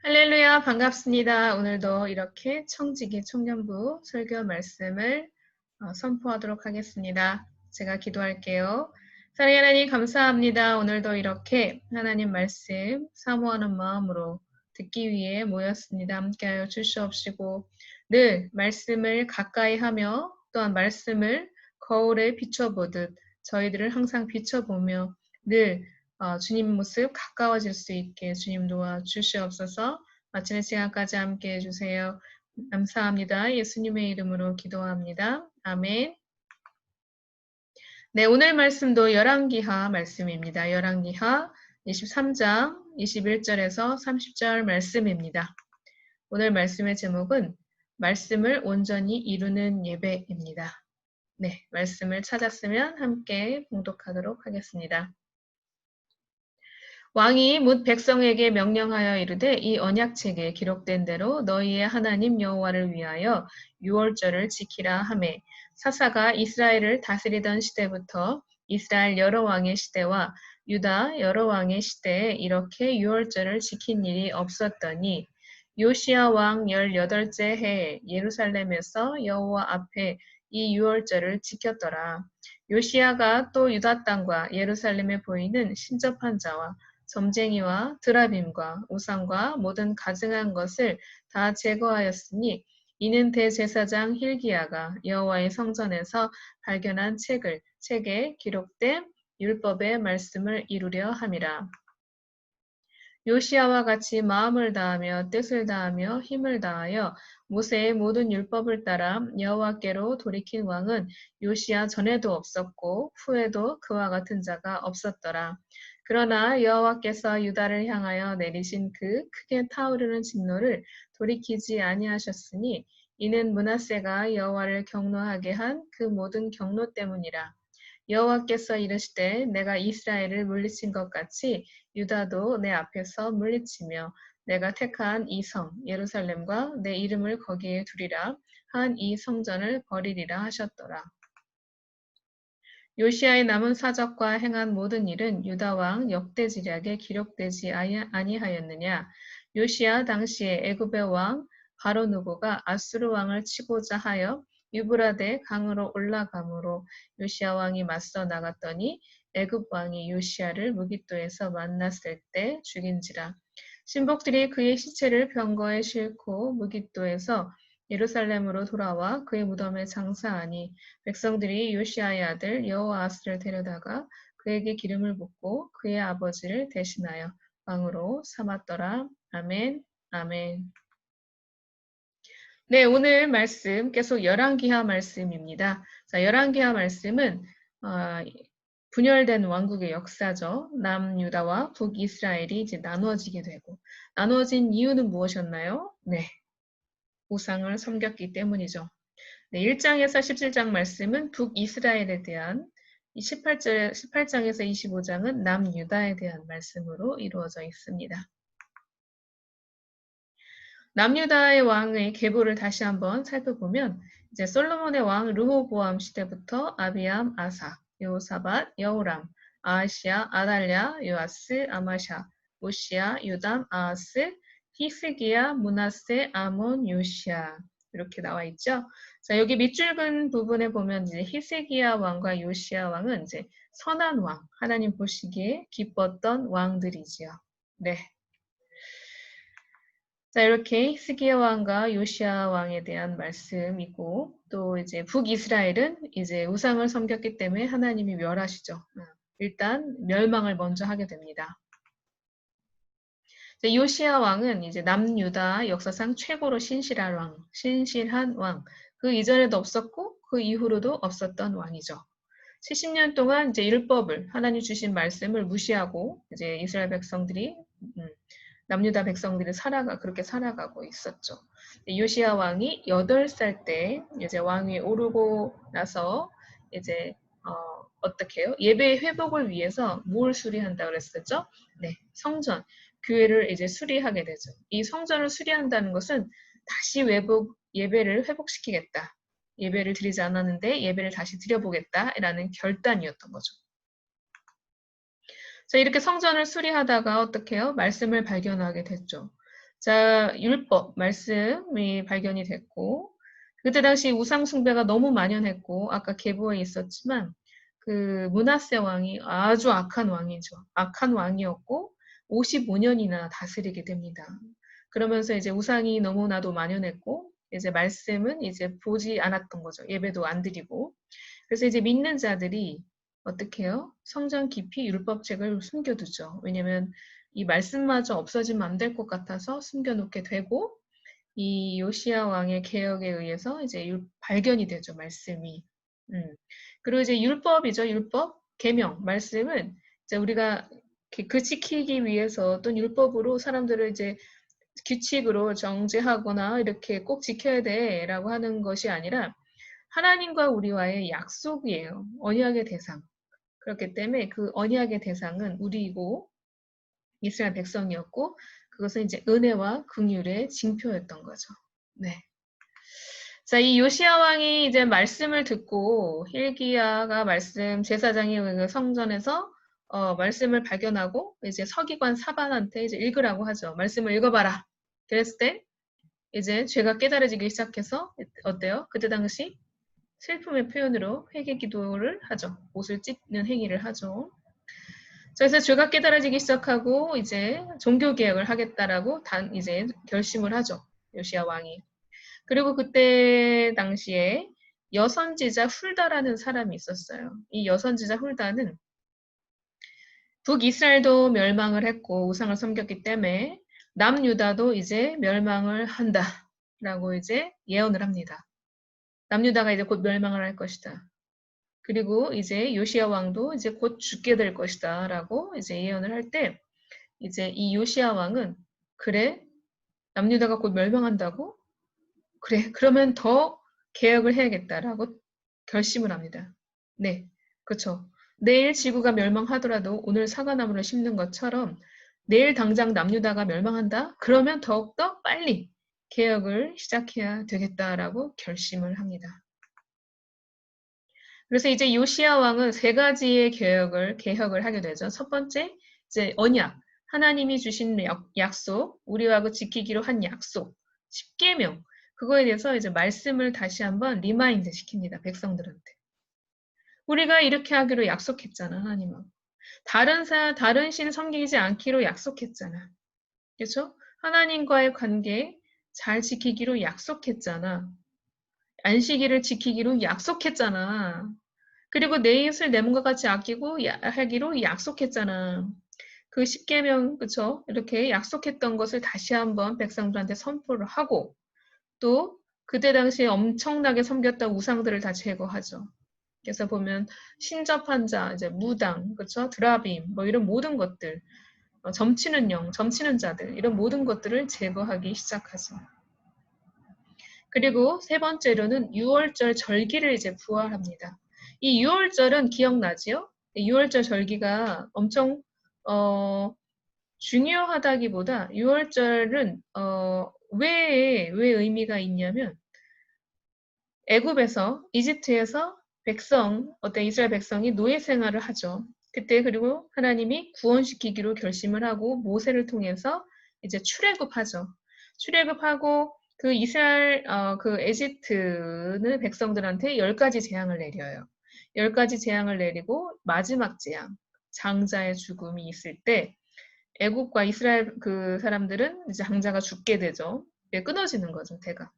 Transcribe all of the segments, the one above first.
할렐루야, 반갑습니다. 오늘도 이렇게 청지기 청년부 설교 말씀을 선포하도록 하겠습니다. 제가 기도할게요. 사랑하는 하나님 감사합니다. 오늘도 이렇게 하나님 말씀 사모하는 마음으로 듣기 위해 모였습니다. 함께하여 주시옵시고 늘 말씀을 가까이 하며 또한 말씀을 거울에 비춰보듯 저희들을 항상 비춰보며 늘 주님 모습 가까워질 수 있게 주님 도와주시옵소서. 마치는 시간까지 함께 해주세요. 감사합니다. 예수님의 이름으로 기도합니다. 아멘. 네, 오늘 말씀도 열왕기하 말씀입니다. 열왕기하 23장 21절에서 30절 말씀입니다. 오늘 말씀의 제목은 말씀을 온전히 이루는 예배입니다. 네, 말씀을 찾았으면 함께 봉독하도록 하겠습니다. 왕이 뭇 백성에게 명령하여 이르되 이 언약책에 기록된 대로 너희의 하나님 여호와를 위하여 유월절을 지키라 하매 사사가 이스라엘을 다스리던 시대부터 이스라엘 여러 왕의 시대와 유다 여러 왕의 시대에 이렇게 유월절을 지킨 일이 없었더니 요시야 왕 18째 해에 예루살렘에서 여호와 앞에 이 유월절을 지켰더라. 요시야가 또 유다 땅과 예루살렘에 보이는 신접한 자와 점쟁이와 드라빔과 우상과 모든 가증한 것을 다 제거하였으니 이는 대제사장 힐기야가 여호와의 성전에서 발견한 책에 기록된 율법의 말씀을 이루려 함이라. 요시야와 같이 마음을 다하며 뜻을 다하며 힘을 다하여 모세의 모든 율법을 따라 여호와께로 돌이킨 왕은 요시야 전에도 없었고 후에도 그와 같은 자가 없었더라. 그러나 여호와께서 유다를 향하여 내리신 그 크게 타오르는 진노를 돌이키지 아니하셨으니 이는 므낫세가 여호와를 경노하게 한 그 모든 경노 때문이라. 여호와께서 이르시되 내가 이스라엘을 물리친 것 같이 유다도 내 앞에서 물리치며 내가 택한 이 성 예루살렘과 내 이름을 거기에 두리라 한 이 성전을 버리리라 하셨더라. 요시야의 남은 사적과 행한 모든 일은 유다 왕 역대지략에 기록되지 아니하였느냐. 요시야 당시에 애굽의 왕 바로 누고가 아수르 왕을 치고자 하여 유브라데 강으로 올라가므로 요시야 왕이 맞서 나갔더니 애굽 왕이 요시야를 무깃도에서 만났을 때 죽인지라. 신복들이 그의 시체를 병거에 싣고 무깃도에서 예루살렘으로 돌아와 그의 무덤에 장사하니 백성들이 요시야의 아들 여호아스를 데려다가 그에게 기름을 붓고 그의 아버지를 대신하여 왕으로 삼았더라. 아멘. 아멘. 네, 오늘 말씀 계속 열왕기하 말씀입니다. 자, 열왕기하 말씀은 분열된 왕국의 역사죠. 남유다와 북이스라엘이 이제 나누어지게 되고 나누어진 이유는 무엇이었나요? 네, 우상을 섬겼기 때문이죠. 네, 1장에서 17장 말씀은 북이스라엘에 대한 18장에서 25장은 남유다에 대한 말씀으로 이루어져 있습니다. 남유다의 왕의 계보를 다시 한번 살펴보면 이제 솔로몬의 왕 르호보암 시대부터 아비암, 아사, 여호사밧, 여호람, 아하시아, 아달랴, 요아스, 아마샤, 오시아, 요담, 아하스, 히스기야, 므낫세, 아몬, 요시야 이렇게 나와 있죠. 자, 여기 밑줄 부분에 보면 이제 히스기야 왕과 요시야 왕은 이제 선한 왕, 하나님 보시기에 기뻤던 왕들이지요. 네. 자, 이렇게 히스기야 왕과 요시야 왕에 대한 말씀이고, 또 이제 북이스라엘은 이제 우상을 섬겼기 때문에 하나님이 멸하시죠. 일단 멸망을 먼저 하게 됩니다. 요시야 왕은 이제 남유다 역사상 최고로 신실한 왕. 그 이전에도 없었고, 그 이후로도 없었던 왕이죠. 70년 동안 이제 율법을, 하나님 주신 말씀을 무시하고, 이제 이스라엘 백성들이, 남유다 백성들이 그렇게 살아가고 있었죠. 요시야 왕이 8살 때 이제 왕위에 오르고 나서 이제 어떻게 해요? 예배 회복을 위해서 뭘 수리한다 그랬었죠? 네, 성전, 교회를 이제 수리하게 되죠. 이 성전을 수리한다는 것은 다시 예배를 회복시키겠다. 예배를 드리지 않았는데 예배를 다시 드려보겠다라는 결단이었던 거죠. 자, 이렇게 성전을 수리하다가 어떻게 해요? 말씀을 발견하게 됐죠. 자, 율법, 말씀이 발견이 됐고, 그때 당시 우상 숭배가 너무 만연했고, 아까 계보에 있었지만, 그 므낫세 왕이 아주 악한 왕이죠. 악한 왕이었고, 55년이나 다스리게 됩니다. 그러면서 이제 우상이 너무나도 만연했고, 이제 말씀은 이제 보지 않았던 거죠. 예배도 안 드리고. 그래서 이제 믿는 자들이 어떻게 해요? 성전 깊이 율법책을 숨겨두죠. 왜냐면 이 말씀마저 없어지면 안 될 것 같아서 숨겨놓게 되고, 이 요시야 왕의 개혁에 의해서 이제 발견이 되죠, 말씀이. 그리고 이제 율법이죠, 율법. 계명, 말씀은 이제 우리가 그 지키기 위해서 또는 율법으로 사람들을 이제 규칙으로 정죄하거나 이렇게 꼭 지켜야 돼라고 하는 것이 아니라 하나님과 우리와의 약속이에요. 언약의 대상. 그렇기 때문에 그 언약의 대상은 우리이고 이스라엘 백성이었고 그것은 이제 은혜와 긍휼의 징표였던 거죠. 네. 자, 이 요시야 왕이 이제 말씀을 듣고 힐기야가 말씀 제사장이 그 성전에서 말씀을 발견하고 이제 서기관 사반한테 이제 읽으라고 하죠. 말씀을 읽어봐라. 그랬을 때 이제 죄가 깨달아지기 시작해서 어때요? 그때 당시 슬픔의 표현으로 회개 기도를 하죠. 옷을 찢는 행위를 하죠. 그래서 죄가 깨달아지기 시작하고 이제 종교 개혁을 하겠다라고 이제 결심을 하죠. 요시야 왕이. 그리고 그때 당시에 여선지자 훌다라는 사람이 있었어요. 이 여선지자 훌다는 북이스라엘도 멸망을 했고 우상을 섬겼기 때문에 남유다도 이제 멸망을 한다라고 이제 예언을 합니다. 남유다가 이제 곧 멸망을 할 것이다. 그리고 이제 요시야 왕도 이제 곧 죽게 될 것이다라고 이제 예언을 할 때 이제 이 요시야 왕은 그래 남유다가 곧 멸망한다고 그래 그러면 더 개혁을 해야겠다라고 결심을 합니다. 네, 그렇죠. 내일 지구가 멸망하더라도 오늘 사과나무를 심는 것처럼 내일 당장 남유다가 멸망한다? 그러면 더욱더 빨리 개혁을 시작해야 되겠다라고 결심을 합니다. 그래서 이제 요시야 왕은 세 가지의 개혁을 하게 되죠. 첫 번째, 이제 언약. 하나님이 주신 약속, 우리와 그 지키기로 한 약속, 10계명. 그거에 대해서 이제 말씀을 다시 한번 리마인드 시킵니다. 백성들한테. 우리가 이렇게 하기로 약속했잖아, 하나님하고. 다른 신 섬기지 않기로 약속했잖아. 그렇죠? 하나님과의 관계 잘 지키기로 약속했잖아. 안식일을 지키기로 약속했잖아. 그리고 내 이웃을 내 몸과 같이 아끼고 하기로 약속했잖아. 그 10계명, 그쵸? 이렇게 약속했던 것을 다시 한번 백성들한테 선포를 하고 또 그때 당시에 엄청나게 섬겼던 우상들을 다 제거하죠. 그래서 보면 신접한 자, 이제 무당, 그쵸? 드라빔, 뭐 이런 모든 것들, 점치는 영, 점치는 자들 이런 모든 것들을 제거하기 시작하죠. 그리고 세 번째로는 6월절 절기를 이제 부활합니다. 이 6월절은 기억나지요? 6월절 절기가 엄청 중요하다기보다 6월절은 왜 의미가 있냐면 애굽에서 이집트에서 어떤 이스라엘 백성이 노예 생활을 하죠. 그때 그리고 하나님이 구원시키기로 결심을 하고 모세를 통해서 이제 출애굽하죠. 출애굽하고 그 이스라엘 그 에집트는 백성들한테 10가지 재앙을 내려요. 10가지 재앙을 내리고 마지막 재앙, 장자의 죽음이 있을 때 애국과 이스라엘 그 사람들은 이제 장자가 죽게 되죠. 끊어지는 거죠, 대가.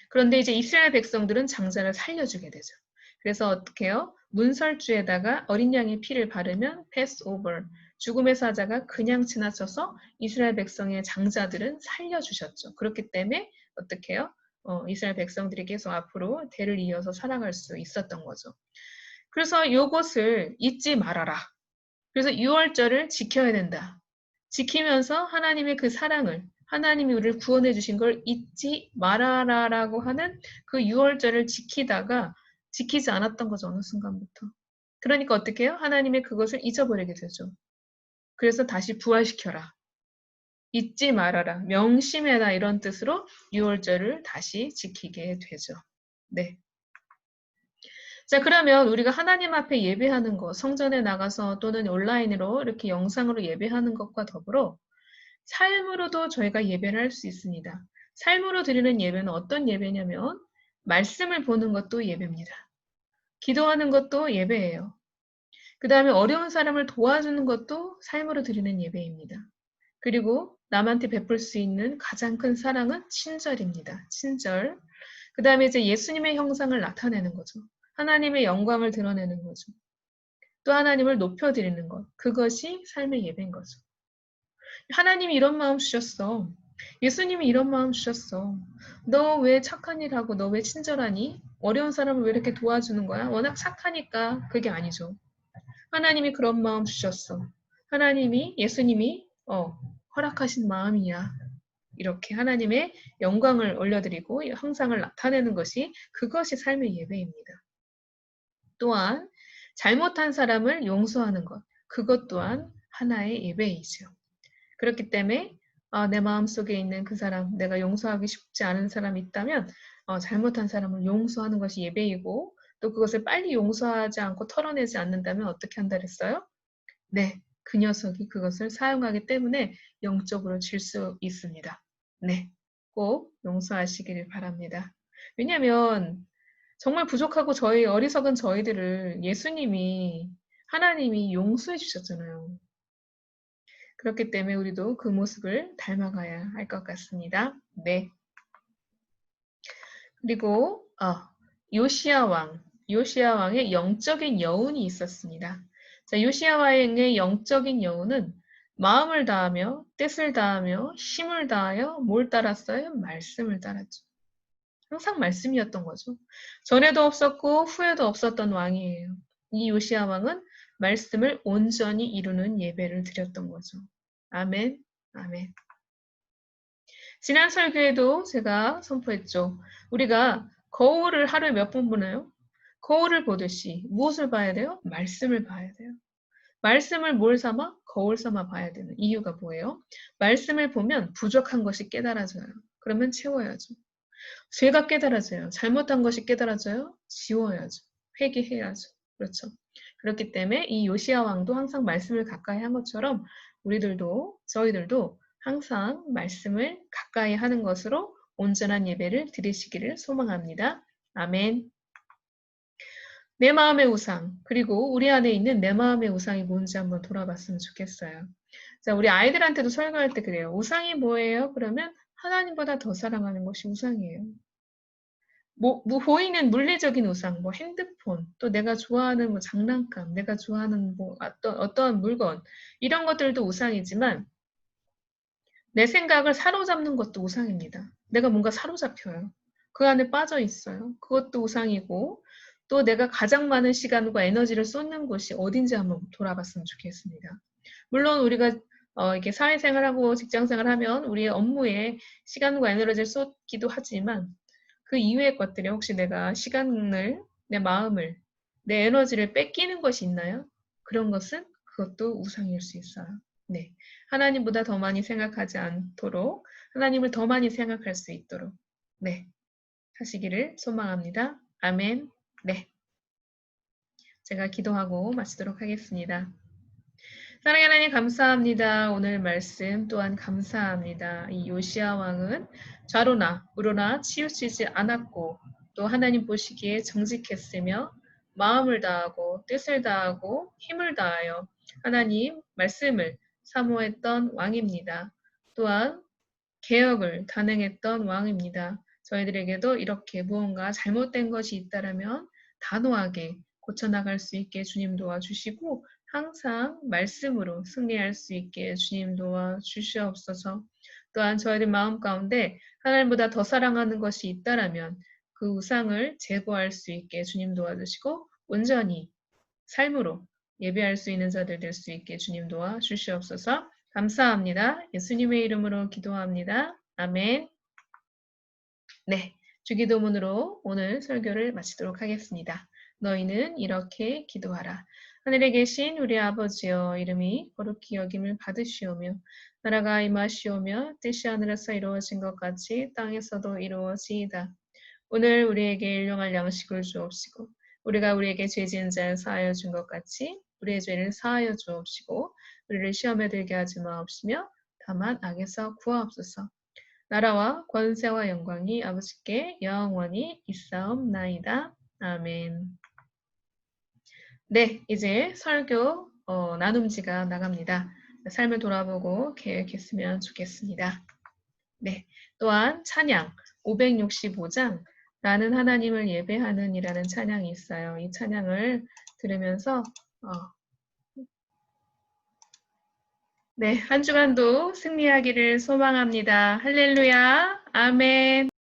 그런데 이제 이스라엘 백성들은 장자를 살려주게 되죠. 그래서 어떻게 해요? 문설주에다가 어린 양의 피를 바르면 패스오버, 죽음의 사자가 그냥 지나쳐서 이스라엘 백성의 장자들은 살려주셨죠. 그렇기 때문에 어떻게 해요? 이스라엘 백성들이 계속 앞으로 대를 이어서 살아갈 수 있었던 거죠. 그래서 이것을 잊지 말아라. 그래서 6월절을 지켜야 된다. 지키면서 하나님의 그 사랑을 하나님이 우리를 구원해 주신 걸 잊지 말아라라고 하는 그 6월절을 지키다가 지키지 않았던 거죠. 어느 순간부터. 그러니까 어떻게 해요? 하나님의 그것을 잊어버리게 되죠. 그래서 다시 부활시켜라. 잊지 말아라. 명심해라. 이런 뜻으로 6월절을 다시 지키게 되죠. 네. 자, 그러면 우리가 하나님 앞에 예배하는 것, 성전에 나가서 또는 온라인으로 이렇게 영상으로 예배하는 것과 더불어 삶으로도 저희가 예배를 할 수 있습니다. 삶으로 드리는 예배는 어떤 예배냐면 말씀을 보는 것도 예배입니다. 기도하는 것도 예배예요. 그 다음에 어려운 사람을 도와주는 것도 삶으로 드리는 예배입니다. 그리고 남한테 베풀 수 있는 가장 큰 사랑은 친절입니다. 친절. 그 다음에 이제 예수님의 형상을 나타내는 거죠. 하나님의 영광을 드러내는 거죠. 또 하나님을 높여드리는 것. 그것이 삶의 예배인 거죠. 하나님이 이런 마음 주셨어. 예수님이 이런 마음 주셨어. 너 왜 착한 일 하고 너 왜 친절하니? 어려운 사람을 왜 이렇게 도와주는 거야? 워낙 착하니까 그게 아니죠. 하나님이 그런 마음 주셨어. 하나님이 예수님이 허락하신 마음이야. 이렇게 하나님의 영광을 올려드리고 형상을 나타내는 것이 그것이 삶의 예배입니다. 또한 잘못한 사람을 용서하는 것. 그것 또한 하나의 예배이죠. 그렇기 때문에 내 마음속에 있는 그 사람, 내가 용서하기 쉽지 않은 사람이 있다면 잘못한 사람을 용서하는 것이 예배이고 또 그것을 빨리 용서하지 않고 털어내지 않는다면 어떻게 한다 그랬어요? 네, 그 녀석이 그것을 사용하기 때문에 영적으로 질 수 있습니다. 네, 꼭 용서하시기를 바랍니다. 왜냐하면 정말 부족하고 저희 어리석은 저희들을 예수님이 하나님이 용서해 주셨잖아요. 그렇기 때문에 우리도 그 모습을 닮아가야 할 것 같습니다. 네. 그리고 요시야 왕의 영적인 여운이 있었습니다. 자, 요시야 왕의 영적인 여운은 마음을 다하며 뜻을 다하며 힘을 다하여 뭘 따랐어요? 말씀을 따랐죠. 항상 말씀이었던 거죠. 전에도 없었고 후에도 없었던 왕이에요. 이 요시야 왕은 말씀을 온전히 이루는 예배를 드렸던 거죠. 아멘, 아멘. 지난 설교에도 제가 선포했죠. 우리가 거울을 하루에 몇 번 보나요? 거울을 보듯이 무엇을 봐야 돼요? 말씀을 봐야 돼요. 말씀을 뭘 삼아? 거울 삼아 봐야 되는 이유가 뭐예요? 말씀을 보면 부족한 것이 깨달아져요. 그러면 채워야죠. 죄가 깨달아져요. 잘못한 것이 깨달아져요. 지워야죠. 회개해야죠. 그렇죠. 그렇기 때문에 이 요시야 왕도 항상 말씀을 가까이 한 것처럼 우리들도 저희들도 항상 말씀을 가까이 하는 것으로 온전한 예배를 드리시기를 소망합니다. 아멘. 내 마음의 우상, 그리고 우리 안에 있는 내 마음의 우상이 뭔지 한번 돌아봤으면 좋겠어요. 자, 우리 아이들한테도 설교할 때 그래요. 우상이 뭐예요? 그러면 하나님보다 더 사랑하는 것이 우상이에요. 보이는 물리적인 우상, 뭐 핸드폰, 또 내가 좋아하는 뭐 장난감, 내가 좋아하는 뭐 어떤 물건, 이런 것들도 우상이지만 내 생각을 사로잡는 것도 우상입니다. 내가 뭔가 사로잡혀요. 그 안에 빠져 있어요. 그것도 우상이고 또 내가 가장 많은 시간과 에너지를 쏟는 곳이 어딘지 한번 돌아봤으면 좋겠습니다. 물론 우리가 이렇게 사회생활하고 직장생활하면 우리의 업무에 시간과 에너지를 쏟기도 하지만 그 이외의 것들에 혹시 내가 시간을, 내 마음을, 내 에너지를 뺏기는 것이 있나요? 그런 것은 그것도 우상일 수 있어요. 네. 하나님보다 더 많이 생각하지 않도록, 하나님을 더 많이 생각할 수 있도록, 네. 하시기를 소망합니다. 아멘. 네. 제가 기도하고 마치도록 하겠습니다. 사랑의 하나님 감사합니다. 오늘 말씀 또한 감사합니다. 이 요시야 왕은 좌로나 우로나 치우치지 않았고 또 하나님 보시기에 정직했으며 마음을 다하고 뜻을 다하고 힘을 다하여 하나님 말씀을 사모했던 왕입니다. 또한 개혁을 단행했던 왕입니다. 저희들에게도 이렇게 무언가 잘못된 것이 있다라면 단호하게 고쳐나갈 수 있게 주님 도와주시고 항상 말씀으로 승리할 수 있게 주님 도와주시옵소서. 또한 저희들 마음 가운데 하나님보다 더 사랑하는 것이 있다라면 그 우상을 제거할 수 있게 주님 도와주시고 온전히 삶으로 예배할 수 있는 자들 될 수 있게 주님 도와주시옵소서. 감사합니다. 예수님의 이름으로 기도합니다. 아멘. 네, 주기도문으로 오늘 설교를 마치도록 하겠습니다. 너희는 이렇게 기도하라. 하늘에 계신 우리 아버지여 이름이 거룩히 여김을 받으시오며 나라가 임하시오며 뜻이 하늘에서 이루어진 것 같이 땅에서도 이루어지이다. 오늘 우리에게 일용할 양식을 주옵시고 우리가 우리에게 죄 지은 자를 사하여 준 것 같이 우리의 죄를 사하여 주옵시고 우리를 시험에 들게 하지 마옵시며 다만 악에서 구하옵소서. 나라와 권세와 영광이 아버지께 영원히 있사옵나이다. 아멘. 네, 이제 설교 나눔지가 나갑니다. 삶을 돌아보고 계획했으면 좋겠습니다. 네, 또한 찬양 565장 나는 하나님을 예배하는 이라는 찬양이 있어요. 이 찬양을 들으면서 네, 한 주간도 승리하기를 소망합니다. 할렐루야, 아멘.